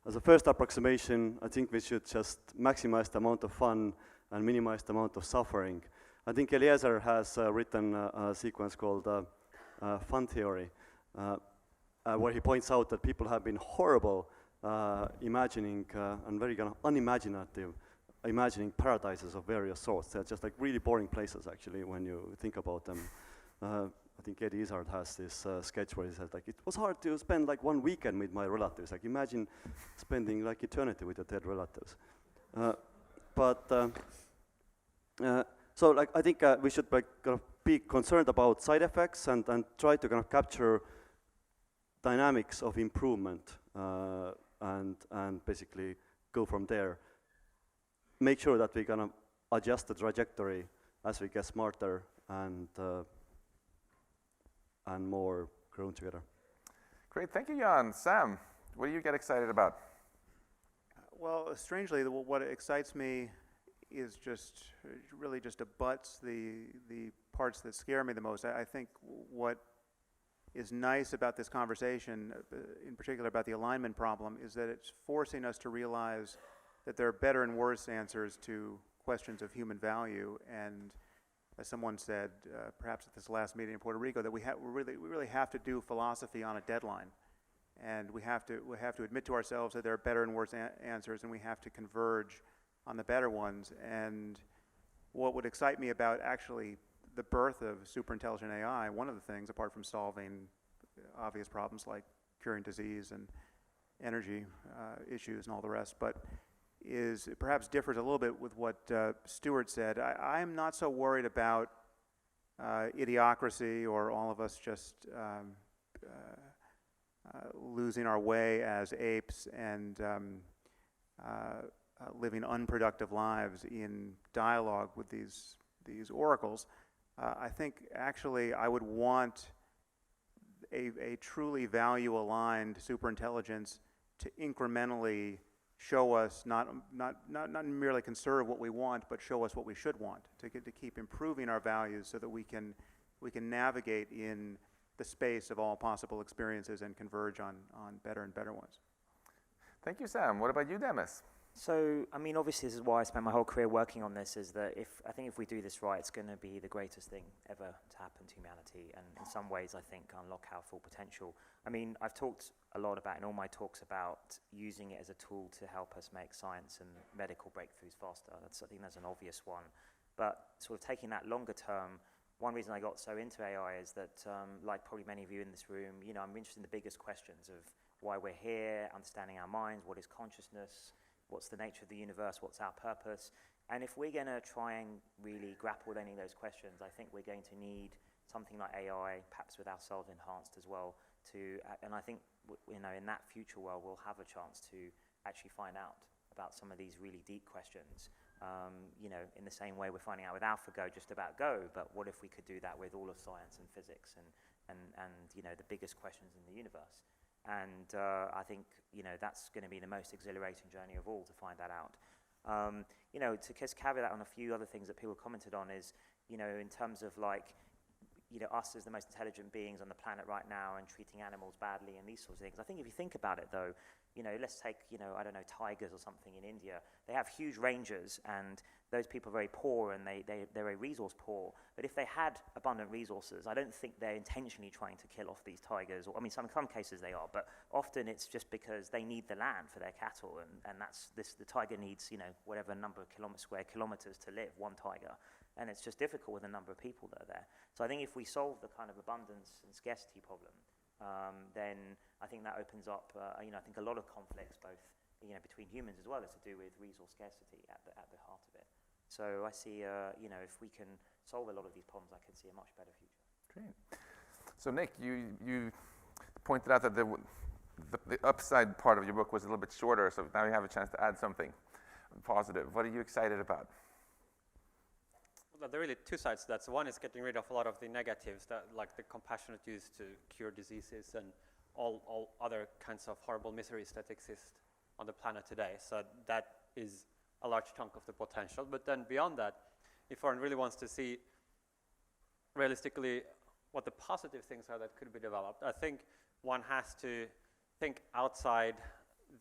as a first approximation, I think we should just maximize the amount of fun and minimize the amount of suffering. I think Eliezer has written a sequence called Fun Theory, where he points out that people have been horrible imagining and very kind of unimaginative imagining paradises of various sorts. They're just like really boring places, actually, when you think about them. I think Eddie Izzard has this sketch where he says, like, it was hard to spend like one weekend with my relatives. Like, imagine spending like eternity with your dead relatives. So, like, I think we should like kind of be concerned about side effects and try to kind of capture dynamics of improvement and basically go from there. Make sure that we kind of adjust the trajectory as we get smarter and more grown together. Great, thank you, Jan. Sam, what do you get excited about? Well, strangely, what excites me is just really just abuts the parts that scare me the most. I think what is nice about this conversation, in particular about the alignment problem, is that it's forcing us to realize that there are better and worse answers to questions of human value. And as someone said, perhaps at this last meeting in Puerto Rico, that we really have to do philosophy on a deadline. And we have to admit to ourselves that there are better and worse answers, and we have to converge on the better ones. And what would excite me about actually the birth of superintelligent AI, one of the things, apart from solving obvious problems like curing disease and energy issues and all the rest, but is perhaps differs a little bit with what Stuart said. I'm not so worried about idiocracy or all of us just losing our way as apes and living unproductive lives in dialogue with these oracles. I think actually I would want a truly value-aligned superintelligence to incrementally show us, not merely conserve what we want, but show us what we should want, to keep improving our values so that we can navigate in the space of all possible experiences and converge on better and better ones. Thank you, Sam. What about you, Demis? So, I mean, obviously this is why I spent my whole career working on this, is that I think if we do this right, it's going to be the greatest thing ever to happen to humanity, and in some ways I think unlock our full potential. I mean, I've talked a lot about, in all my talks, about using it as a tool to help us make science and medical breakthroughs faster. I think that's an obvious one. But sort of taking that longer term, one reason I got so into AI is that, like probably many of you in this room, you know, I'm interested in the biggest questions of why we're here, understanding our minds, what is consciousness, what's the nature of the universe, what's our purpose. And if we're going to try and really grapple with any of those questions, I think we're going to need something like AI, perhaps with ourselves enhanced as well, and I think, you know, in that future world, we'll have a chance to actually find out about some of these really deep questions. You know, in the same way we're finding out with AlphaGo just about Go, but what if we could do that with all of science and physics and you know, the biggest questions in the universe? And I think, you know, that's going to be the most exhilarating journey of all, to find that out. You know, to just caveat on a few other things that people commented on is, you know, in terms of like, you know, us as the most intelligent beings on the planet right now and treating animals badly and these sorts of things. I think if you think about it, though, you know, let's take, you know, I don't know, tigers or something in India. They have huge ranges, and those people are very poor, and they're very resource poor. But if they had abundant resources, I don't think they're intentionally trying to kill off these tigers. Or, I mean, some cases they are, but often it's just because they need the land for their cattle, and the tiger needs, you know, whatever number of square kilometers to live, one tiger. And it's just difficult with the number of people that are there. So I think if we solve the kind of abundance and scarcity problem, then I think that opens up, you know, I think a lot of conflicts, both, you know, between humans as well, is to do with resource scarcity at the heart of it. So I see, you know, if we can solve a lot of these problems, I can see a much better future. Great. So Nick, you pointed out that the upside part of your book was a little bit shorter, so now you have a chance to add something positive. What are you excited about? Well, there are really two sides to that. So one is getting rid of a lot of the negatives, that, like the compassionate use to cure diseases and all other kinds of horrible miseries that exist on the planet today. So that is a large chunk of the potential. But then beyond that, if one really wants to see realistically what the positive things are that could be developed, I think one has to think outside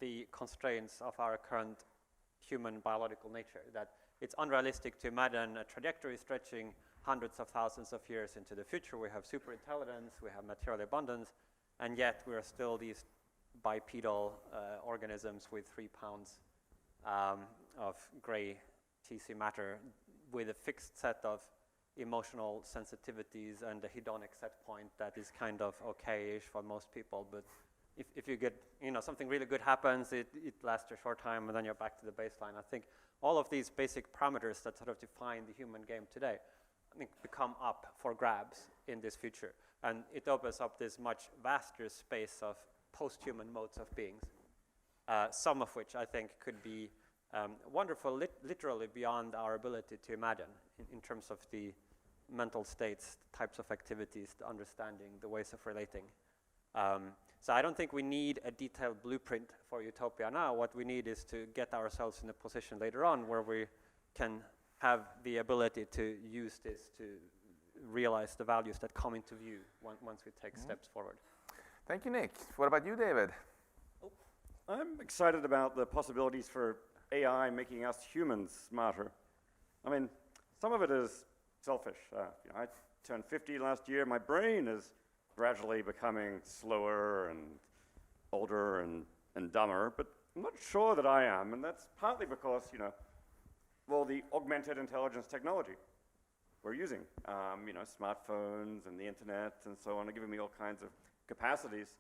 the constraints of our current human biological nature, that it's unrealistic to imagine a trajectory stretching hundreds of thousands of years into the future. We have superintelligence, we have material abundance, and yet we are still these bipedal organisms with 3 pounds of gray TC matter with a fixed set of emotional sensitivities and a hedonic set point that is kind of okay-ish for most people. But if you get, something really good happens, it lasts a short time and then you're back to the baseline. I think all of these basic parameters that sort of define the human game today, I think, become up for grabs in this future. And it opens up this much vaster space of post-human modes of beings, some of which I think could be wonderful, literally beyond our ability to imagine in terms of the mental states, the types of activities, the understanding, the ways of relating. So I don't think we need a detailed blueprint for utopia now. What we need is to get ourselves in a position later on where we can have the ability to use this to realize the values that come into view once we take steps forward. Thank you, Nick. What about you, David? I'm excited about the possibilities for AI making us humans smarter. I mean, some of it is selfish. I turned 50 last year. My brain is gradually becoming slower and older and dumber, but I'm not sure that I am, and that's partly because, the augmented intelligence technology we're using. Smartphones and the internet and so on are giving me all kinds of capacities,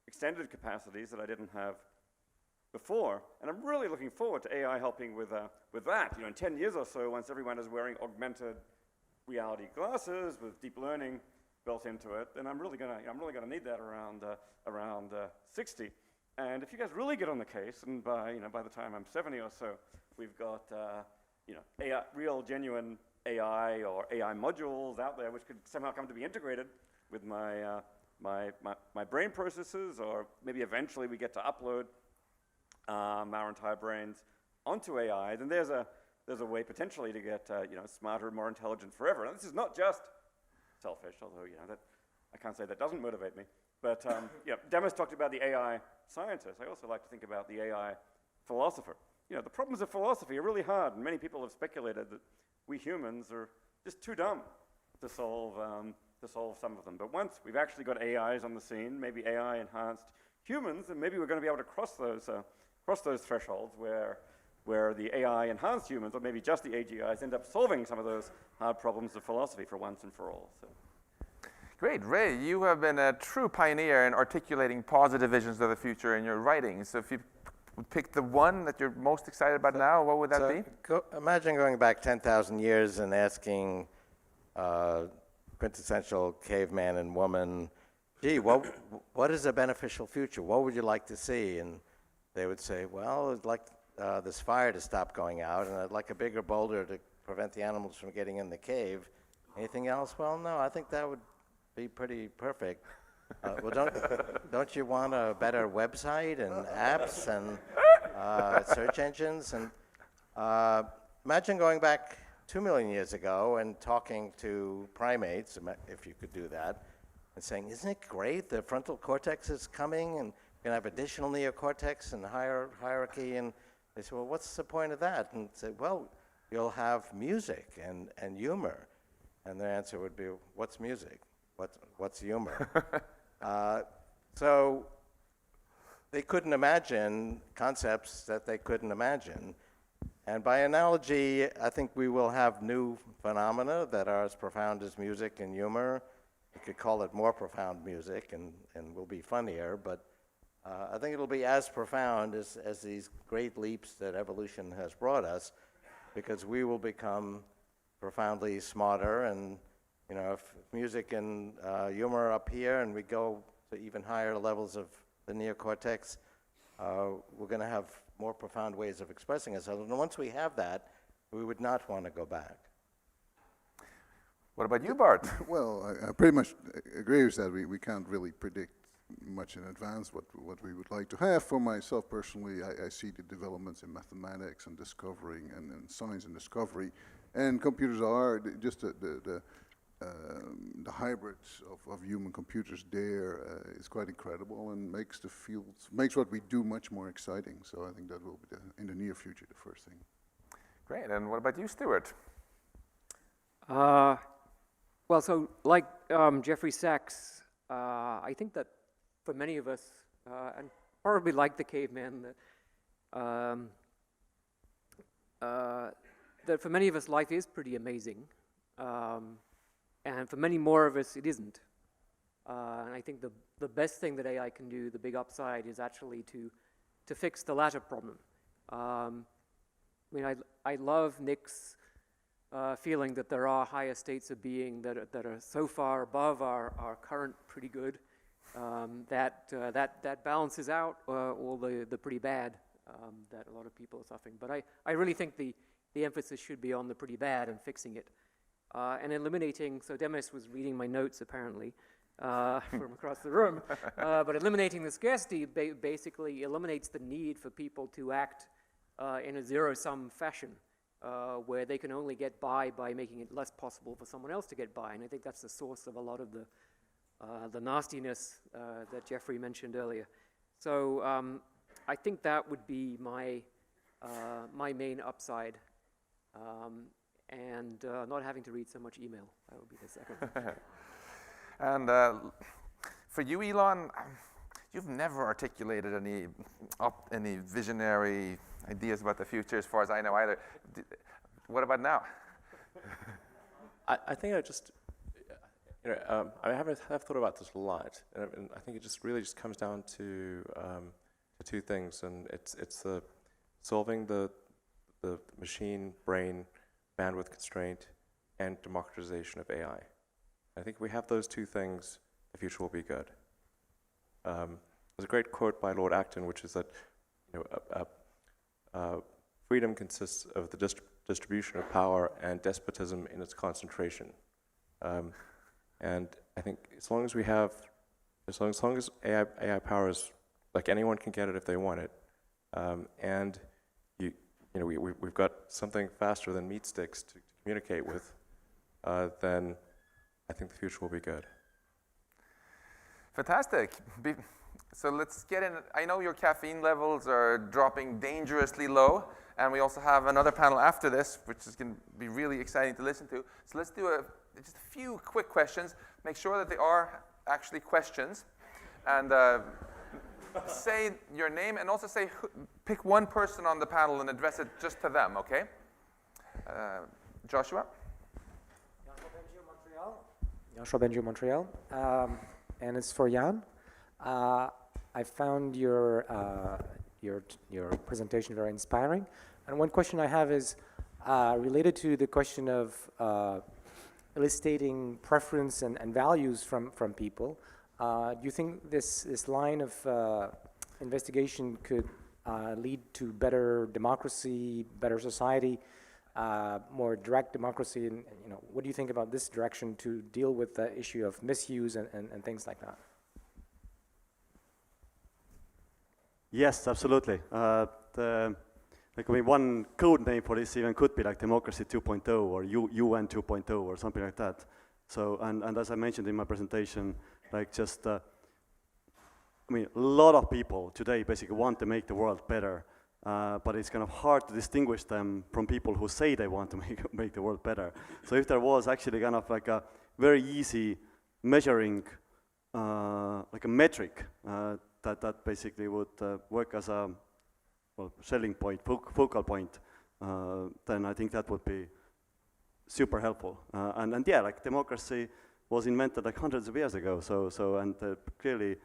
extended capacities that I didn't have before, and I'm really looking forward to AI helping with that. In 10 years or so, once everyone is wearing augmented reality glasses with deep learning built into it, then I'm really gonna need that around 60. And if you guys really get on the case, and by the time I'm 70 or so, we've got AI, real genuine AI or AI modules out there which could somehow come to be integrated with my brain processes, or maybe eventually we get to upload our entire brains onto AI, then there's a way potentially to get smarter, more intelligent forever. And this is not just selfish, although that I can't say that doesn't motivate me. But Demis talked about the AI scientist. I also like to think about the AI philosopher. The problems of philosophy are really hard, and many people have speculated that we humans are just too dumb to solve some of them. But once we've actually got AIs on the scene, maybe AI enhanced humans, and maybe we're going to be able to cross those thresholds where the AI enhanced humans, or maybe just the AGIs, end up solving some of those hard problems of philosophy for once and for all. So. Great. Ray, you have been a true pioneer in articulating positive visions of the future in your writings. So if you would pick the one that you're most excited about now, what would that be? Imagine going back 10,000 years and asking quintessential caveman and woman, gee, what is a beneficial future? What would you like to see? And they would say, well, I'd like this fire to stop going out, and I'd like a bigger boulder to prevent the animals from getting in the cave. Anything else? Well, no, I think that would be pretty perfect. Well, don't you want a better website and apps and search engines? And imagine going back 2 million years ago and talking to primates, if you could do that, and saying, isn't it great? The frontal cortex is coming, and we're going to have additional neocortex and hierarchy. And they say, well, what's the point of that? And say, well, you'll have music and humor. And their answer would be, what's music? What's humor? So they couldn't imagine concepts that they couldn't imagine. And by analogy, I think we will have new phenomena that are as profound as music and humor. You could call it more profound music, and will be funnier, but I think it'll be as profound as these great leaps that evolution has brought us, because we will become profoundly smarter. And if music and humor are up here and we go to even higher levels of the neocortex, we're going to have more profound ways of expressing ourselves. And once we have that, we would not want to go back. What about you, Bart? Well, I pretty much agree with that. We can't really predict much in advance what we would like to have. For myself personally, I see the developments in mathematics and discovering and science and discovery, and computers are just the the hybrids of human computers there is quite incredible and makes the field, makes what we do much more exciting. So I think that will be in the near future the first thing. Great. And what about you, Stuart? Well, so like Jeffrey Sachs, I think that for many of us, and probably like the caveman, that for many of us life is pretty amazing, and for many more of us it isn't. And I think the best thing that AI can do, the big upside, is actually to fix the latter problem. I mean, I love Nick's feeling that there are higher states of being that are so far above our current pretty good that balances out all the pretty bad that a lot of people are suffering. But I really think the emphasis should be on the pretty bad and fixing it. And eliminating, so Demis was reading my notes apparently from across the room, but eliminating the scarcity basically eliminates the need for people to act in a zero-sum fashion, where they can only get by making it less possible for someone else to get by. And I think that's the source of a lot of the nastiness that Jeffrey mentioned earlier. So I think that would be my main upside, and not having to read so much email. That would be the second. And for you, Elon, you've never articulated any visionary ideas about the future, as far as I know, either. What about now? I think I just, I have thought about this a lot, and I think it just really just comes down to two things, and it's solving the machine brain bandwidth constraint and democratization of AI. I think if we have those two things, the future will be good. There's a great quote by Lord Acton, which is that freedom consists of the distribution of power and despotism in its concentration. And I think as long as we have, as long as AI power is, like anyone can get it if they want it, and we've got something faster than meat sticks to communicate with, then I think the future will be good. Fantastic. So let's get in. I know your caffeine levels are dropping dangerously low, and we also have another panel after this, which is going to be really exciting to listen to. So let's do just a few quick questions. Make sure that they are actually questions, and say your name, and also pick one person on the panel and address it just to them. Okay? Joshua. Joshua Benjo, Montreal, and it's for Jan. I found your presentation very inspiring, and one question I have is related to the question of eliciting preference and values from people. Do you think this line of investigation could lead to better democracy, better society, more direct democracy, and what do you think about this direction to deal with the issue of misuse and things like that? Yes, absolutely. One code name for this even could be like Democracy 2.0 or UN 2.0 or something like that. So, and as I mentioned in my presentation, a lot of people today basically want to make the world better, but it's kind of hard to distinguish them from people who say they want to make the world better. So if there was actually kind of like a very easy measuring, like a metric that basically would work as a selling point, focal point, then I think that would be super helpful. And yeah, like democracy was invented like hundreds of years ago. So clearly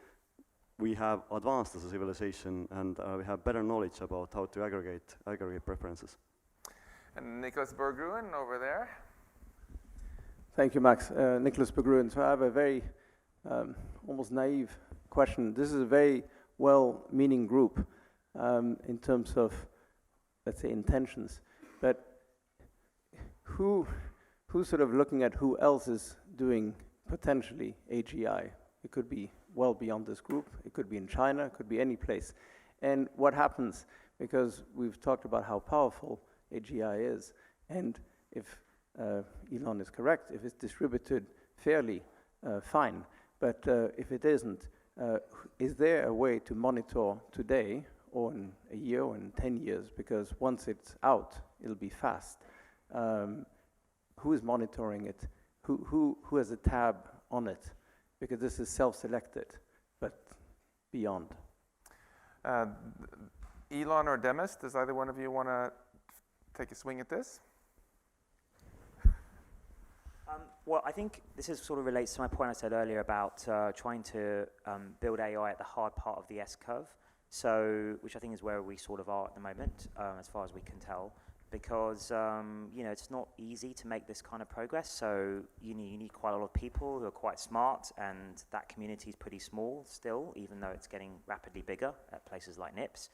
we have advanced as a civilization, and we have better knowledge about how to aggregate preferences. And Nicholas Bergruen over there. Thank you, Max. Nicholas Bergruen. So I have a very almost naive question. This is a very well-meaning group in terms of, let's say, intentions. But who's sort of looking at who else is doing potentially AGI? It could be well beyond this group. It could be in China. It could be any place. And what happens, because we've talked about how powerful AGI is, and if Elon is correct. If it's distributed fairly, fine. But if it isn't, is there a way to monitor today, or in a year, or in 10 years? Because once it's out, it'll be fast. Who is monitoring it? Who has a tab on it? Because this is self-selected, but beyond. Elon or Demis, does either one of you want to take a swing at this? Well, I think this is sort of relates to my point I said earlier about trying to build AI at the hard part of the S-curve, so which I think is where we sort of are at the moment, as far as we can tell, because you know, it's not easy to make this kind of progress. So you need quite a lot of people who are quite smart, and that community is pretty small still, even though it's getting rapidly bigger at places like NIPS.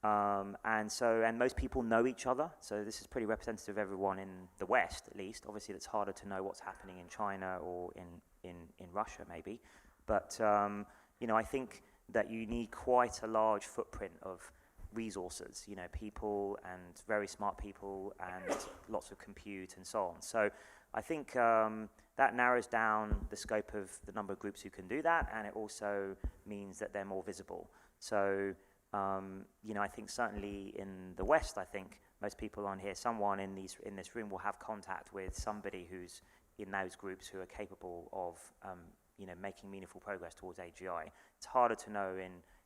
And most people know each other, so this is pretty representative of everyone in the West, at least. Obviously, it's harder to know what's happening in China or in Russia, maybe. But you know, I think that you need quite a large footprint of resources, you know, people and very smart people and lots of compute and so on. So I think that narrows down the scope of the number of groups who can do that, and it also means that they're more visible. So you know, I think certainly in the West, I think most people on here, someone in this room will have contact with somebody who's in those groups who are capable of, you know, making meaningful progress towards AGI. It's harder to know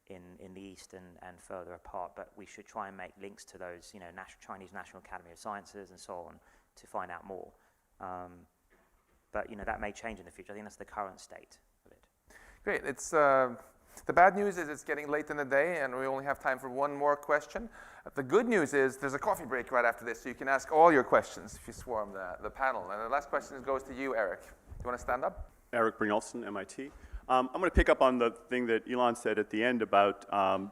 in the East and further apart, but we should try and make links to those, you know, Chinese National Academy of Sciences and so on to find out more. But, you know, that may change in the future. I think that's the current state of it. Great. It's the bad news is it's getting late in the day, and we only have time for one more question. The good news is there's a coffee break right after this, so you can ask all your questions if you swarm the panel. And the last question goes to you, Eric. Do you want to stand up? Eric Brynjolfsson, MIT. I'm going to pick up on the thing that Elon said at the end about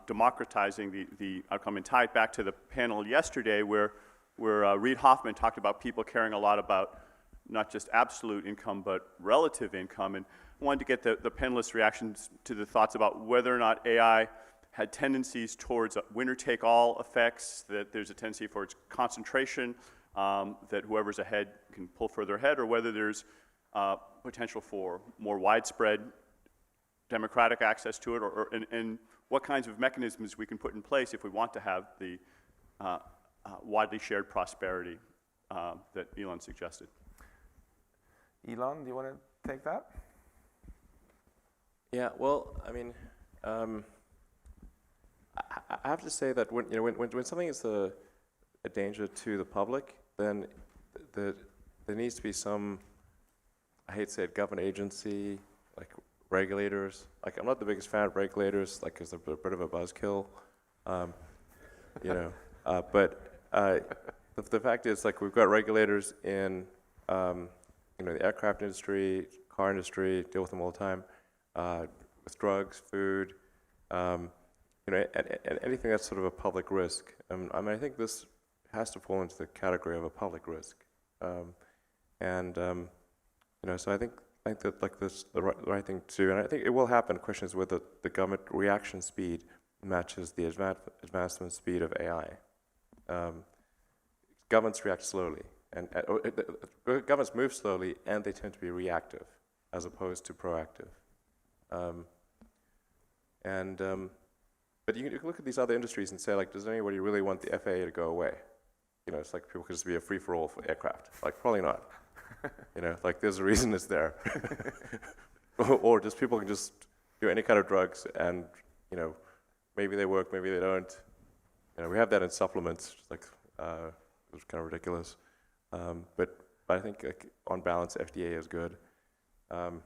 democratizing the outcome and tie it back to the panel yesterday where Reid Hoffman talked about people caring a lot about not just absolute income, but relative income. And I wanted to get the panelists' reactions to the thoughts about whether or not AI had tendencies towards winner-take-all effects, that there's a tendency for its concentration, that whoever's ahead can pull further ahead, or whether there's potential for more widespread democratic access to it, and what kinds of mechanisms we can put in place if we want to have the widely shared prosperity that Elon suggested. Elon, do you want to take that? Yeah, well, I mean, I have to say that when something is a danger to the public, then there needs to be some, I hate to say it, government agency, like regulators. Like, I'm not the biggest fan of regulators, like, because they're a bit of a buzzkill, you know. But the fact is, like, we've got regulators in, you know, the aircraft industry, car industry, deal with them all the time. With drugs, food, you know, and anything that's sort of a public risk. I mean, I think this has to fall into the category of a public risk, you know. So I think that, like, this the right thing to do, and I think it will happen. The question is whether the government reaction speed matches the advancement speed of AI. Governments react slowly, and governments move slowly, and they tend to be reactive as opposed to proactive. But you can look at these other industries and say, like, does anybody really want the FAA to go away? You know, it's like people could just be a free-for-all for aircraft. Like, probably not. You know, like, there's a reason it's there. Or just people can just do any kind of drugs, and, you know, maybe they work, maybe they don't. You know, we have that in supplements, like, it's kind of ridiculous. But I think, like, on balance, FDA is good. So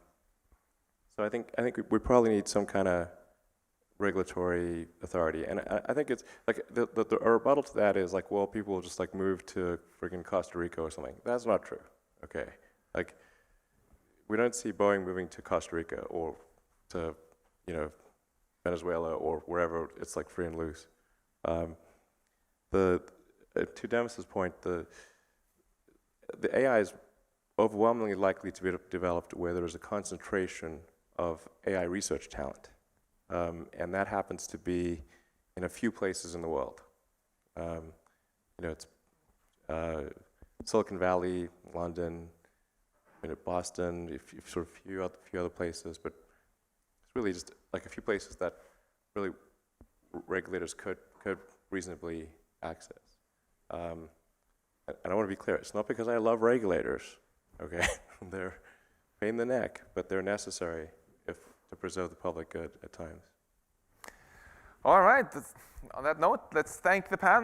I think we probably need some kind of regulatory authority, and I think it's like the rebuttal to that is like, well, people will just like move to friggin' Costa Rica or something. That's not true. Okay, like, we don't see Boeing moving to Costa Rica or to, you know, Venezuela or wherever it's like free and loose. To Demis's point, the AI is overwhelmingly likely to be developed where there is a concentration of AI research talent. And that happens to be in a few places in the world. You know, it's Silicon Valley, London, Boston, sort of few other places, but it's really just like a few places that really regulators could reasonably access. And I want to be clear, it's not because I love regulators, okay? They're a pain in the neck, but they're necessary to preserve the public good at times. All right, on that note, let's thank the panel.